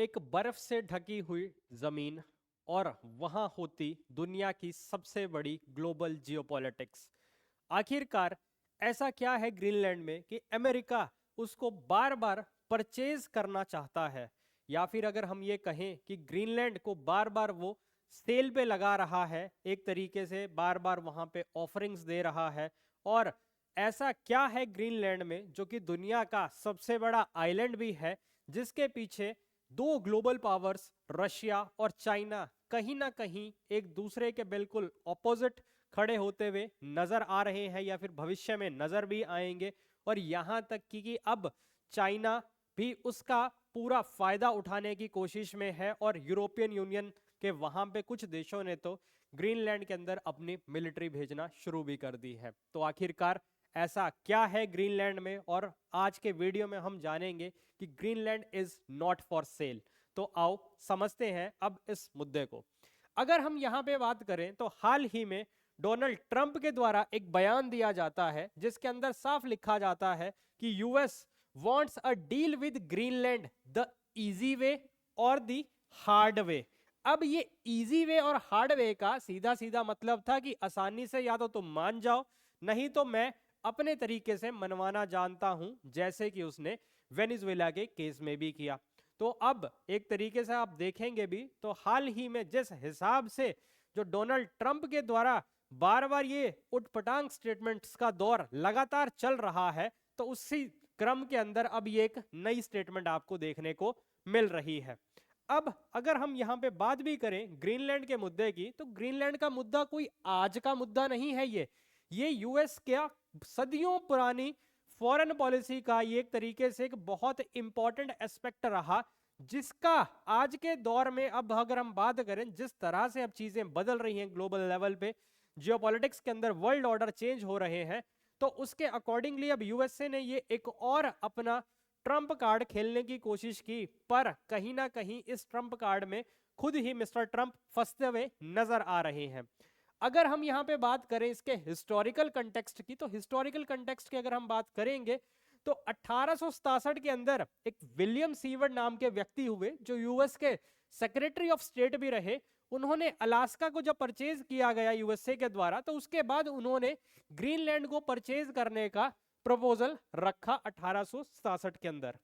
एक बर्फ से ढकी हुई जमीन और वहां होती दुनिया की सबसे बड़ी ग्लोबल जियोपॉलिटिक्स। आखिरकार ऐसा क्या है ग्रीनलैंड में कि अमेरिका उसको बार बार परचेज करना चाहता है, या फिर अगर हम ये कहें कि ग्रीनलैंड को बार बार वो सेल पे लगा रहा है, एक तरीके से बार बार वहां पे ऑफरिंग्स दे रहा है। और ऐसा क्या है ग्रीनलैंड में जो कि दुनिया का सबसे बड़ा आइलैंड भी है, जिसके पीछे दो ग्लोबल पावर्स रशिया और चाइना कहीं ना कहीं एक दूसरे के बिल्कुल ऑपोजिट खड़े होते हुए नजर आ रहे हैं, या फिर भविष्य में नजर भी आएंगे। और यहां तक कि अब चाइना भी उसका पूरा फायदा उठाने की कोशिश में है, और यूरोपियन यूनियन के वहां पे कुछ देशों ने तो ग्रीनलैंड के अंदर अपनी मिलिट्री भेजना शुरू भी कर दी है। तो आखिरकार ऐसा क्या है ग्रीनलैंड में, और आज के वीडियो में हम जानेंगे कि Greenland is not for sale. तो आओ समझते हैं अब इस मुद्दे को। अगर हम यहाँ पे बात करें तो हाल ही में डोनाल्ड ट्रंप के द्वारा एक बयान दिया जाता है, जिसके अंदर साफ लिखा जाता है कि US wants a deal with Greenland the easy way और द हार्ड वे। अब ये इजी वे और हार्ड वे का सीधा सीधा मतलब था कि आसानी से या तो तुम मान जाओ, नहीं तो मैं अपने तरीके से मनवाना जानता हूं, जैसे कि उसने वेनेजुएला के केस में भी किया। तो अब एक तरीके से आप देखेंगे भी तो हाल ही में जिस हिसाब से जो डोनाल्ड ट्रंप के द्वारा बार बार ये उटपटांग स्टेटमेंट्स का दौर लगातार चल रहा है, तो उसी क्रम के अंदर अब ये एक नई स्टेटमेंट आपको देखने को मिल रही है। अब अगर हम यहाँ पे बात भी करें ग्रीनलैंड के मुद्दे की, तो ग्रीनलैंड का मुद्दा कोई आज का मुद्दा नहीं है। ये यूएस क्या सदियों पुरानी फॉरेन पॉलिसी का ये एक तरीके से एक बहुत इंपॉर्टेंट एस्पेक्ट रहा, जिसका आज के दौर में अब अगर हम बात करें जिस तरह से अब चीजें बदल रही हैं ग्लोबल लेवल पे, जियोपॉलिटिक्स के अंदर वर्ल्ड ऑर्डर चेंज हो रहे हैं, तो उसके अकॉर्डिंगली अब यूएसए ने ये एक और अपना ट्रंप कार्ड खेलने की कोशिश की, पर कहीं ना कहीं इस ट्रंप कार्ड में खुद ही मिस्टर ट्रंप फंसते हुए नजर आ रहे हैं। अगर हम यहाँ पे बात करें इसके हिस्टोरिकल कंटेक्स्ट की, तो हिस्टोरिकल कंटेक्स्ट की अगर हम बात करेंगे तो 1867 के अंदर एक विलियम सीवर्ड नाम के व्यक्ति हुए, जो यूएस के सेक्रेटरी ऑफ स्टेट भी रहे। उन्होंने अलास्का को जब परचेज किया गया यूएसए के द्वारा, तो उसके बाद उन्होंने ग्रीनलैंड को परचेज करने का प्रपोजल रखा 1867 के अंदर।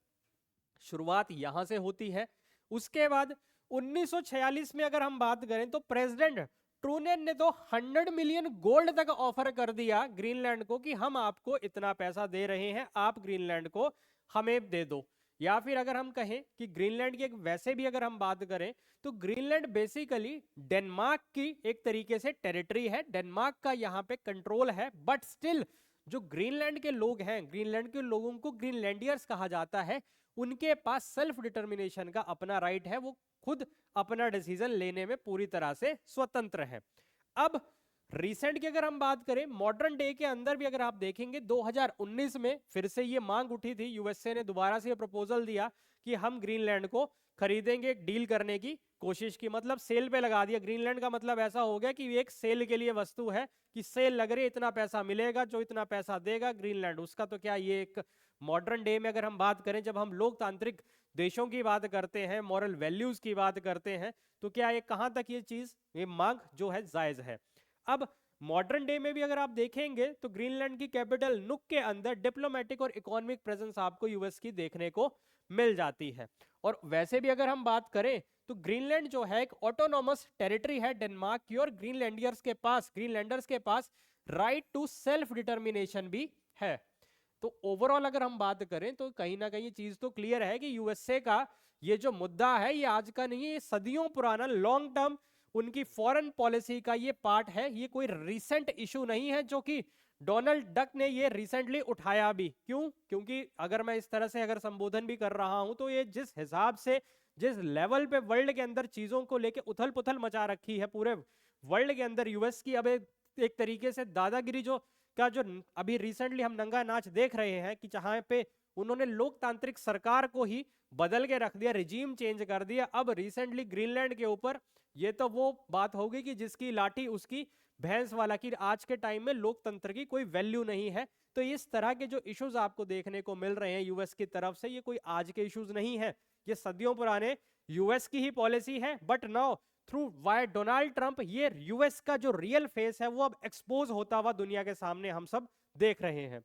शुरुआत यहां से होती है। उसके बाद 1946 में अगर हम बात करें तो प्रेसिडेंट ट्रूमैन ने तो 100 मिलियन गोल्ड तक ऑफर कर दिया ग्रीनलैंड को कि हम आपको इतना पैसा दे रहे हैं, आप ग्रीनलैंड को हमें दे दो। या फिर अगर हम कहें कि ग्रीनलैंड की एक वैसे भी अगर हम बात करें तो ग्रीनलैंड बेसिकली डेनमार्क की एक तरीके से टेरिटरी है, डेनमार्क का यहाँ पे कंट्रोल है। बट स्टिल जो ग्रीनलैंड के लोग हैं, ग्रीनलैंड के लोगों को ग्रीनलैंडियर्स कहा जाता है, उनके पास सेल्फ डिटर्मिनेशन का अपना राइट है, वो खुद अपना डिसीजन लेने में पूरी तरह से स्वतंत्र है। अब रिसेंट की अगर हम बात करें मॉडर्न डे के अंदर भी अगर आप देखेंगे 2019 में फिर से ये मांग उठी थी, यूएसए ने दोबारा से ये प्रपोजल दिया कि हम ग्रीनलैंड को खरीदेंगे, डील करने की कोशिश की, मतलब सेल पे लगा दिया। ग्रीनलैंड का मतलब ऐसा हो गया कि एक सेल के लिए वस्तु है कि सेल लग रही है, इतना पैसा मिलेगा, जो इतना पैसा देगा ग्रीनलैंड उसका। तो क्या ये एक मॉडर्न डे में अगर हम बात करें, जब हम लोकतांत्रिक देशों की बात करते हैं, मॉरल वैल्यूज की बात करते हैं, तो क्या ये कहां तक ये चीज, ये मांग जो है जायज है। अब मॉडर्न डे में भी अगर आप देखेंगे तो ग्रीनलैंड की कैपिटल नुक के अंदर डिप्लोमेटिक और इकोनॉमिक प्रेजेंस आपको यूएस की देखने को मिल जाती है। और वैसे भी अगर हम बात करें तो ग्रीनलैंड जो है एक ऑटोनॉमस टेरिटरी है डेनमार्क की, और ग्रीनलैंडर्स के पास राइट टू सेल्फ डिटर्मिनेशन भी है। तो ओवरऑल अगर हम बात करें तो कहीं ना कहीं चीज तो क्लियर है कि यूएसए का ये जो मुद्दा है ये आज का नहीं है, ये सदियों पुराना लॉन्ग टर्म उनकी फॉरेन पॉलिसी का ये पार्ट है। ये कोई रिसेंट इशू नहीं है जो कि डोनाल्ड डक ने ये रिसेंटली उठाया भी। क्यों? क्योंकि अगर मैं इस तरह से अगर संबोधन भी कर रहा हूं तो ये जिस हिसाब से जिस लेवल पे वर्ल्ड के अंदर चीजों को लेके उथल पुथल मचा रखी है पूरे वर्ल्ड के अंदर यूएस की, अब एक तरीके से दादागिरी जो अभी रिसेंटली हम नंगा नाच देख रहे हैं कि जहां पे उन्होंने लोकतांत्रिक सरकार को ही बदल के रख दिया, रिजीम चेंज कर दिया। अब रिसेंटली ग्रीनलैंड के ऊपर ये तो वो बात होगी कि जिसकी लाठी उसकी भैंस वाला, की आज के टाइम में लोकतंत्र की कोई वैल्यू नहीं है। तो इस तरह के जो इश्यूज आपको देखने को मिल रहे हैं यूएस की तरफ से, ये कोई आज के इश्यूज नहीं है, ये सदियों पुराने यूएस की ही पॉलिसी है, but now through why Donald Trump ये यूएस का जो रियल फेस है वो अब एक्सपोज होता हुआ दुनिया के सामने हम सब देख रहे हैं।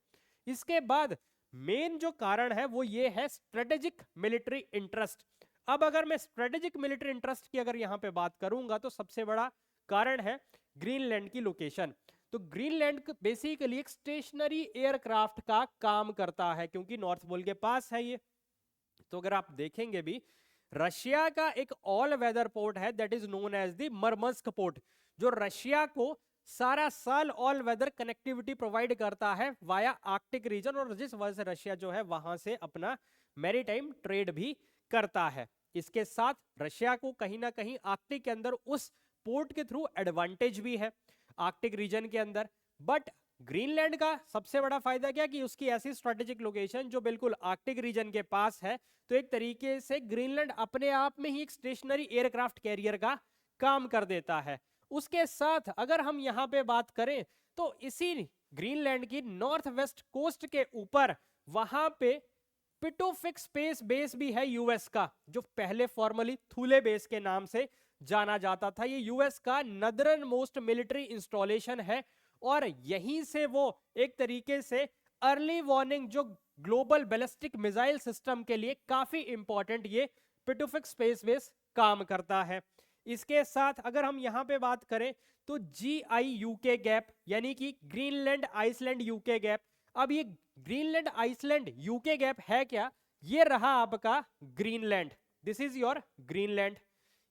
इसके बाद मेन जो कारण है वो ये है स्ट्रेटेजिक मिलिट्री इंटरेस्ट। अब अगर मैं स्ट्रेटेजिक मिलिट्री इंटरेस्ट की अगर यहां पे बात करूंगा तो सबसे बड़ा कारण है ग्रीनलैंड की लोकेशन। तो ग्रीनलैंड बेसिकली एक स्टेशनरी एयरक्राफ्ट का काम करता है क्योंकि नॉर्थ पोल के पास है ये। तो अगर आप देखेंगे भी रशिया का एक ऑल वेदर पोर्ट है that is known as the Murmansk port, जो रशिया को सारा साल ऑल वेदर कनेक्टिविटी प्रोवाइड करता है वाया आर्कटिक रीजन, और जिस वजह से रशिया जो है वहां से अपना मैरीटाइम ट्रेड भी करता है। इसके साथ रशिया को कहीं ना कहीं आर्कटिक के अंदर उस पोर्ट के थ्रू एडवांटेज भी है आर्कटिक रीजन के अंदर। बट ग्रीनलैंड का सबसे बड़ा फायदा क्या कि उसकी ऐसी स्ट्रेटेजिक लोकेशन जो बिल्कुल आर्कटिक रीजन के पास है, तो एक तरीके से ग्रीनलैंड अपने आप में ही एक स्टेशनरी एयरक्राफ्ट कैरियर का काम कर देता है। उसके साथ अगर हम यहाँ पे बात करें तो इसी ग्रीनलैंड की नॉर्थ वेस्ट कोस्ट के ऊपर वहां पे पिटोफिक स्पेस बेस भी है यूएस का, जो पहले फॉर्मली थूले बेस के नाम से जाना जाता था। ये यूएस का नदरन मोस्ट मिलिट्री इंस्टॉलेशन है और यहीं से वो एक तरीके से अर्ली वार्निंग जो ग्लोबल बैलिस्टिक मिसाइल सिस्टम के लिए काफी इंपॉर्टेंट ये पिटोफिक स्पेस बेस काम करता है। इसके साथ अगर हम यहां पे बात करें तो GI-UK गैप यानी कि ग्रीनलैंड आइसलैंड यूके गैप। अब ये ग्रीनलैंड आइसलैंड यूके गैप है क्या? ये रहा आपका Greenland, this is your Greenland.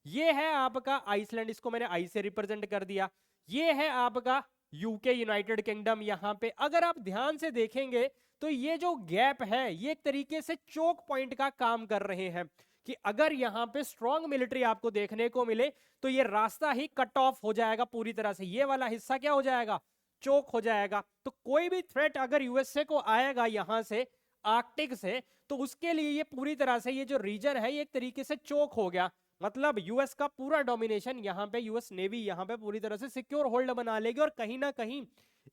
ये है आपका आइसलैंड, इसको मैंने आई से रिप्रेजेंट कर दिया। ये है आपका यूके यूनाइटेड किंगडम। यहां पे अगर आप ध्यान से देखेंगे तो ये जो गैप है ये एक तरीके से चोक पॉइंट का काम कर रहे हैं कि अगर यहां पे स्ट्रॉन्ग मिलिट्री आपको देखने को मिले तो ये रास्ता ही कट ऑफ हो जाएगा पूरी तरह से, ये वाला हिस्सा क्या हो जाएगा? चोक हो जाएगा। तो कोई भी थ्रेट अगर यूएसए को आएगा यहां से आर्कटिक से, तो उसके लिए ये पूरी तरह से ये जो रीजन है ये एक तरीके से चोक हो गया। मतलब यूएस का पूरा डोमिनेशन यहाँ पे, यूएस नेवी यहाँ पे पूरी तरह से सिक्योर होल्ड बना लेगी और कहीं ना कहीं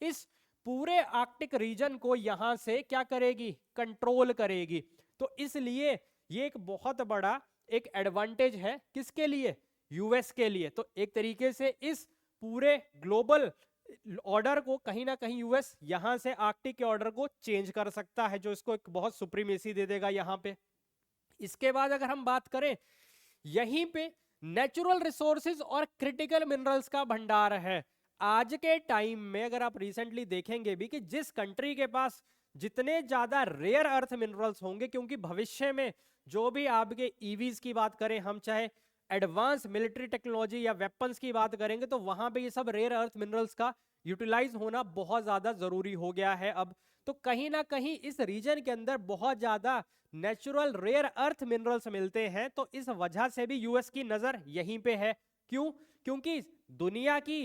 इस पूरे आर्कटिक रीजन को यहां से क्या करेगी? कंट्रोल करेगी। तो इसलिए ये एक बहुत बड़ा एक एडवांटेज है किसके लिए? यूएस के लिए। तो एक तरीके से इस पूरे ग्लोबल ऑर्डर को कहीं ना कहीं यूएस यहां से आर्कटिक के ऑर्डर को चेंज कर सकता है, जो इसको एक बहुत सुप्रीमेसी दे देगा यहां पे। इसके बाद अगर हम बात करें, यहीं पे नेचुरल रिसोर्सेज और क्रिटिकल मिनरल्स का भंडार है। आज के टाइम में अगर आप रिसेंटली देखेंगे भी कि जिस कंट्री के पास जितने ज्यादा रेयर अर्थ मिनरल्स होंगे, क्योंकि भविष्य में जो भी आपके ईवीज की बात करें हम, चाहे एडवांस मिलिट्री टेक्नोलॉजी या वेपन्स की बात करेंगे, तो वहां पे ये सब रेयर अर्थ मिनरल्स का यूटिलाइज होना बहुत ज्यादा जरूरी हो गया है अब। तो कहीं ना कहीं इस रीजन के अंदर बहुत ज्यादा नेचुरल रेयर अर्थ मिनरल्स मिलते हैं। तो इस वजह से भी यूएस की नजर यहीं पे है। क्यों? क्योंकि दुनिया की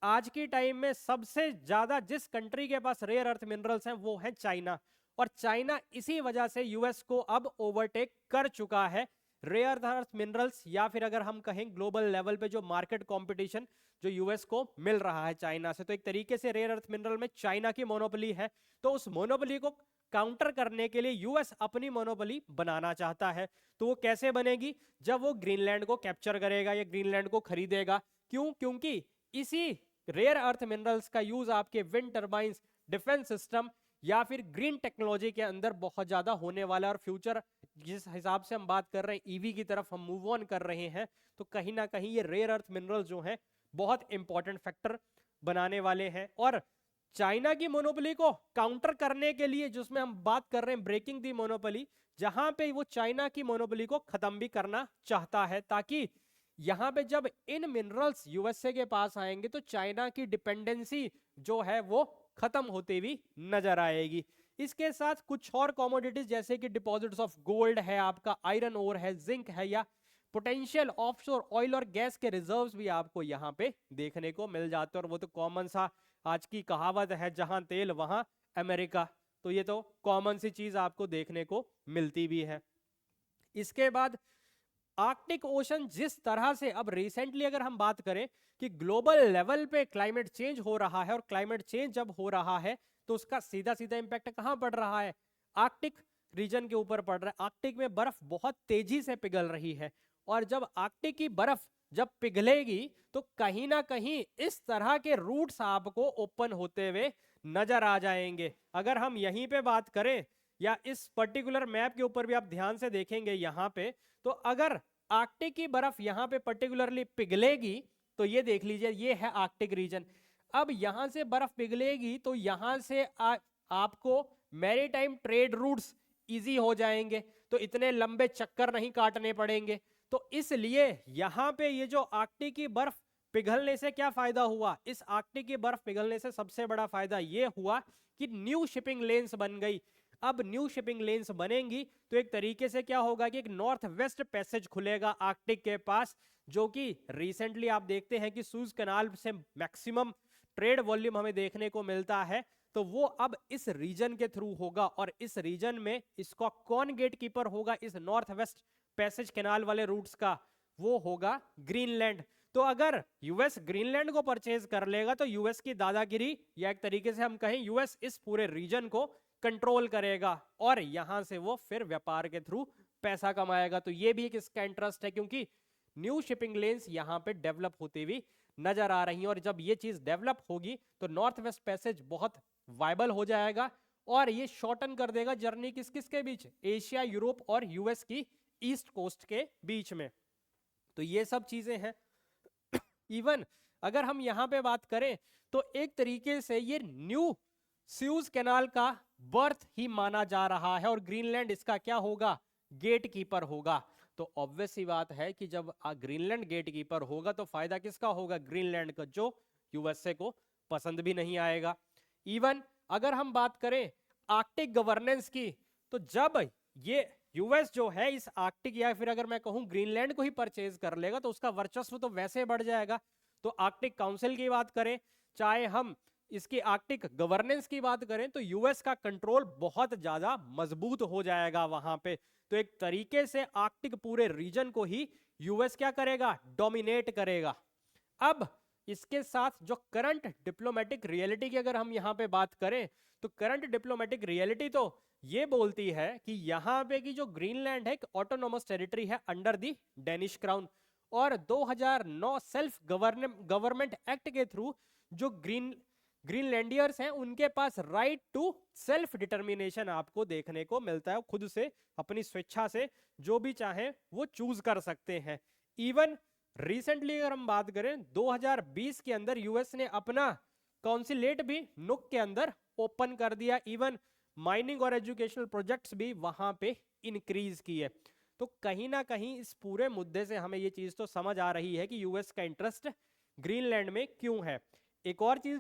आज की टाइम में सबसे ज्यादा जिस कंट्री के पास रेयर अर्थ मिनरल्स हैं वो है चाइना, और चाइना इसी वजह से यूएस को अब ओवरटेक कर चुका है रेयर अर्थ मिनरल्स, या फिर अगर हम कहें ग्लोबल लेवल पे जो मार्केट कंपटीशन जो यूएस को मिल रहा है चाइना से। तो एक तरीके से रेयर अर्थ मिनरल में चाइना की मोनोपोली है। तो उस मोनोपोली को काउंटर करने के लिए यूएस अपनी मोनोपोली बनाना चाहता है। तो वो कैसे बनेगी? जब वो ग्रीनलैंड को कैप्चर करेगा या ग्रीनलैंड को खरीदेगा। क्यों? क्योंकि इसी रेयर अर्थ मिनरल्स का यूज आपके विंड टर्बाइंस, डिफेंस सिस्टम या फिर ग्रीन टेक्नोलॉजी के अंदर बहुत ज्यादा होने वाला है। और फ्यूचर जिस हिसाब से हम बात कर रहे हैं ईवी की तरफ हम मूव ऑन कर रहे हैं, तो कहीं ना कहीं ये रेयर अर्थ मिनरल्स जो हैं बहुत इंपॉर्टेंट फैक्टर बनाने वाले हैं। और चाइना की मोनोपोली को काउंटर करने के लिए जिसमें हम बात कर रहे हैं ब्रेकिंग दी मोनोपोली, जहां पे वो चाइना की मोनोपोली को खत्म भी करना चाहता है, ताकि यहां पे जब इन मिनरल्स यूएसए के पास आएंगे तो चाइना की डिपेंडेंसी जो है वो खत्म होती हुई नजर आएगी। इसके साथ कुछ और कमोडिटीज जैसे कि डिपॉजिट्स ऑफ गोल्ड है, आपका आयरन ओर है, जिंक है, या पोटेंशियल ऑफशोर ऑयल और गैस के रिजर्व्स भी आपको यहाँ पे देखने को मिल जाते हैं। और वो तो कॉमन सा आज की कहावत है, जहां तेल वहां अमेरिका। तो ये तो कॉमन सी चीज आपको देखने को मिलती भी है। इसके बाद आर्कटिक ओशन जिस तरह से अब रिसेंटली अगर हम बात करें कि ग्लोबल लेवल पे क्लाइमेट चेंज हो रहा है, और क्लाइमेट चेंज जब हो रहा है तो उसका सीधा सीधा इंपैक्ट कहां पड़ रहा है? आर्कटिक रीजन के ऊपर पड़ रहा है। आर्कटिक में बर्फ बहुत तेजी से पिघल रही है और जब आर्कटिक की बर्फ जब पिघलेगी तो कहीं ना कहीं इस तरह के रूट्स आपको ओपन होते हुए नजर आ जाएंगे। अगर हम यहीं पे बात करें या इस पर्टिकुलर मैप के ऊपर भी आप ध्यान से देखेंगे यहाँ पे, तो अगर आर्कटिक की बर्फ यहाँ पे पर्टिकुलरली पिघलेगी तो ये देख लीजिए, ये है आर्कटिक रीजन। अब यहां से बर्फ पिघलेगी तो यहां से आपको मैरीटाइम ट्रेड रूट्स इजी हो जाएंगे, तो इतने लंबे चक्कर नहीं काटने पड़ेंगे। तो इसलिए यहां पे ये जो आर्कटिक की बर्फ पिघलने से क्या फायदा हुआ, इस आर्कटिक की बर्फ पिघलने से सबसे बड़ा फायदा ये हुआ कि न्यू शिपिंग लेन्स बन गई। अब न्यू शिपिंग लेन्स बनेंगी तो एक तरीके से क्या होगा कि एक नॉर्थ वेस्ट पैसेज खुलेगा आर्कटिक के पास, जो कि रिसेंटली आप देखते हैं कि सूज कनाल से मैक्सिमम ट्रेड वॉल्यूम हमें देखने को मिलता है। तो वो अब इस रीजन के थ्रू होगा, और इस रीजन में इसका कौन गेट कीपर होगा इस नॉर्थ वेस्ट पैसेज कैनाल वाले रूट्स का, वो होगा ग्रीनलैंड। तो अगर यूएस ग्रीनलैंड को परचेज कर लेगा तो यूएस की दादागिरी, या एक तरीके से हम कहें यूएस इस पूरे रीजन को कंट्रोल करेगा और यहां से वो फिर व्यापार के थ्रू पैसा कमाएगा। तो ये भी एक इसका इंटरेस्ट है, क्योंकि न्यू शिपिंग लेन्स यहां पे डेवलप होती हुई नजर आ रही हैं, और जब ये चीज डेवलप होगी तो नॉर्थ वेस्ट पैसेज बहुत वायबल हो जाएगा और ये शॉर्टन कर देगा जर्नी किस किस के बीच, एशिया, यूरोप और यूएस की ईस्ट कोस्ट के बीच में। तो ये सब चीजें हैं। इवन अगर हम यहां पे बात करें तो एक तरीके से ये न्यू स्यूज कैनाल का बर्थ ही माना जा रहा है, और ग्रीनलैंड इसका क्या होगा, गेट कीपर होगा। तो ऑब्वियस सी बात है कि जब ग्रीनलैंड गेट कीपर होगा तो फायदा किसका होगा, ग्रीनलैंड का, जो यूएसए को पसंद भी नहीं आएगा। इवन अगर हम बात करें आर्कटिक गवर्नेंस की, तो जब ये यूएस जो है इस आर्कटिक, या फिर अगर मैं कहूं ग्रीनलैंड को ही परचेज कर लेगा तो उसका वर्चस्व तो वैसे बढ़ जाएगा। तो आर्कटिक काउंसिल की बात करें, चाहे हम इसकी आर्कटिक गवर्नेंस की बात करें, तो यूएस का कंट्रोल बहुत ज्यादा मजबूत हो जाएगा वहां पे। तो एक तरीके से आर्कटिक पूरे रीजन को ही यूएस क्या करेगा, डोमिनेट करेगा। अब इसके साथ जो करंट डिप्लोमेटिक रियलिटी की अगर हम यहां पे बात करें, तो करंट डिप्लोमेटिक रियलिटी तो ये बोलती है कि यहां पे की जो ग्रीनलैंड है एक ऑटोनोमस टेरिटरी है अंडर दी डेनिश क्राउन, और 2009 सेल्फ गवर्नमेंट एक्ट के थ्रू जो ग्रीनलैंडियर्स हैं उनके पास राइट टू सेल्फ डिटर्मिनेशन आपको देखने को मिलता है। खुद से अपनी स्वेच्छा से जो भी चाहे वो चूज कर सकते हैं। इवन रिसेंटली अगर हम बात करें 2020 के अंदर यूएस ने अपना कॉन्सुलेट भी नुक के अंदर ओपन कर दिया। इवन माइनिंग और एजुकेशनल प्रोजेक्ट्स भी वहां पे इंक्रीज किए। तो कहीं ना कहीं इस पूरे मुद्दे से हमें ये चीज तो समझ आ रही है कि यूएस का इंटरेस्ट ग्रीनलैंड में क्यों है। एक और चीज,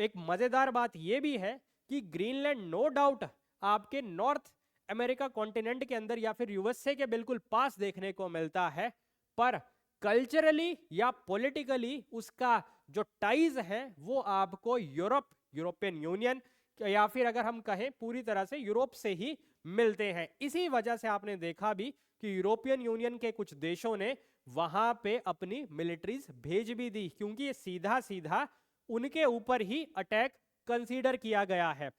एक मजेदार बात यह भी है कि ग्रीनलैंड नो डाउट आपके नॉर्थ अमेरिका कॉन्टिनेंट के अंदर या फिर यूएसए के बिल्कुल पास देखने को मिलता है, पर कल्चरली या पॉलिटिकली उसका जो टाइज है वो आपको यूरोपियन यूनियन या फिर अगर हम कहें पूरी तरह से यूरोप से ही मिलते हैं। इसी वजह से आपने देखा भी कि यूरोपियन यूनियन के कुछ देशों ने वहां पे अपनी मिलिट्रीज भेज भी दी, क्योंकि ये सीधा सीधा उनके ऊपर ही अटैक कंसीडर किया गया है।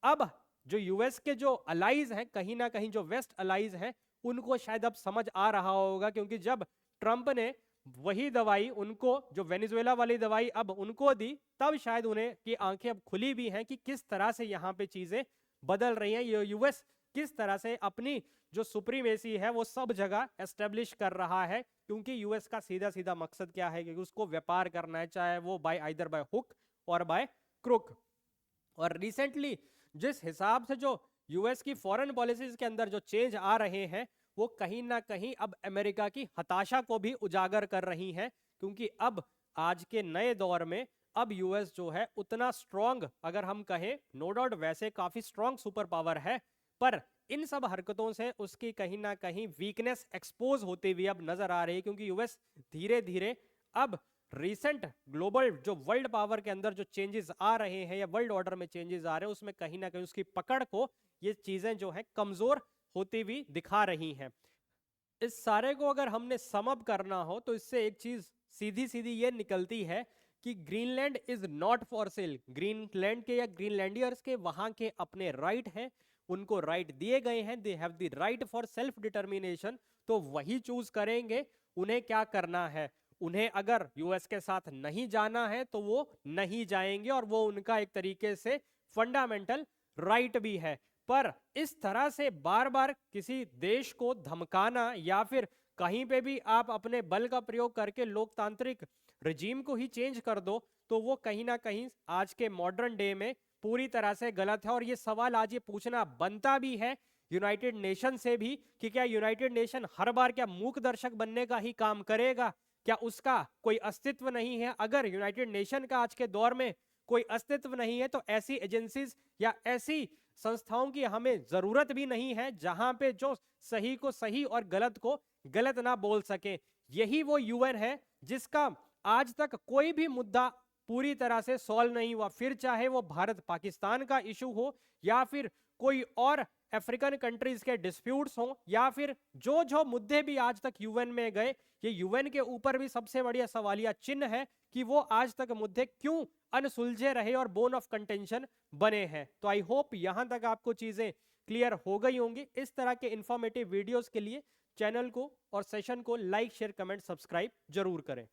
अब जो यूएस के जो अलाइज हैं, कहीं ना कहीं जो वेस्ट अलाइज हैं, उनको शायद अब समझ आ रहा होगा, क्योंकि जब ट्रंप ने वही दवाई उनको, जो वेनेजुएला वाली दवाई अब उनको दी, तब शायद उन्हें की आंखें अब खुली भी हैं कि किस तरह से यहाँ पे चीजें बदल रही हैं। यूएस किस तरह से अपनी जो सुप्रीमेसी है वो सब जगह एस्टेब्लिश कर रहा है, क्योंकि यूएस का सीधा सीधा मकसद क्या है कि उसको व्यापार करना है, चाहे वो आइदर बाय हुक और बाय क्रुक। और रिसेंटली जिस हिसाब से जो यूएस की फॉरेन पॉलिसीज के अंदर जो चेंज आ रहे हैं, वो कहीं ना कहीं अब अमेरिका की हताशा को भी उजागर कर रही हैं, क्योंकि अब आज के नए दौर में अब यूएस जो है उतना स्ट्रॉन्ग, अगर हम कहें, नो डाउट वैसे काफी स्ट्रॉन्ग सुपर पावर है, पर इन सब हरकतों से उसकी कहीं ना कहीं वीकनेस एक्सपोज होती हुई अब नजर आ रही है, क्योंकि यूएस धीरे धीरे अब रिसेंट ग्लोबल जो वर्ल्ड पावर के अंदर जो चेंजेस आ रहे हैं या वर्ल्ड ऑर्डर में चेंजेस आ रहे हैं, उसमें कहीं ना कहीं उसकी पकड़ को ये चीजें जो है कमजोर होती हुई दिखा रही हैं। इस सारे को अगर हमने सम अप करना हो तो इससे एक चीज सीधी सीधी ये निकलती है कि Greenland is not for sale. Greenland के या ग्रीनलैंडियर्स के वहां के अपने राइट हैं, उनको राइट दिए गए हैं, they have the right for self determination, तो वही चूज करेंगे उन्हें क्या करना है। उन्हें अगर यूएस के साथ नहीं जाना है तो वो नहीं जाएंगे, और वो उनका एक तरीके से फंडामेंटल राइट भी है। पर इस तरह से बार बार किसी देश को धमकाना या फिर कहीं पे भी आप अपने बल का प्रयोग करके लोकतांत्रिक रजीम को ही चेंज कर दो, तो वो कहीं ना कहीं आज के मॉडर्न डे में पूरी तरह से गलत है। और ये सवाल आज ये पूछना बनता भी है यूनाइटेड नेशन से भी कि क्या यूनाइटेड नेशन हर बार क्या मूक दर्शक बनने का ही काम करेगा, क्या उसका कोई अस्तित्व नहीं है। अगर यूनाइटेड नेशन का आज के दौर में कोई अस्तित्व नहीं है तो ऐसी एजेंसीज या ऐसी संस्थाओं की हमें जरूरत भी नहीं है जहां पे जो सही को सही और गलत को गलत ना बोल सके। यही वो यूएन है जिसका आज तक कोई भी मुद्दा पूरी तरह से सॉल्व नहीं हुआ, फिर चाहे वो भारत पाकिस्तान का इशू हो या फिर कोई और अफ्रीकन कंट्रीज के डिस्प्यूट्स हो या फिर जो जो मुद्दे भी आज तक यूएन में गए, ये यूएन के ऊपर भी सबसे बढ़िया सवालिया चिन्ह है कि वो आज तक मुद्दे क्यों अनसुलझे रहे और बोन ऑफ कंटेंशन बने हैं। तो आई होप यहां तक आपको चीजें क्लियर हो गई होंगी। इस तरह के इंफॉर्मेटिव वीडियोस के लिए चैनल को और सेशन को लाइक शेयर कमेंट सब्सक्राइब जरूर करें।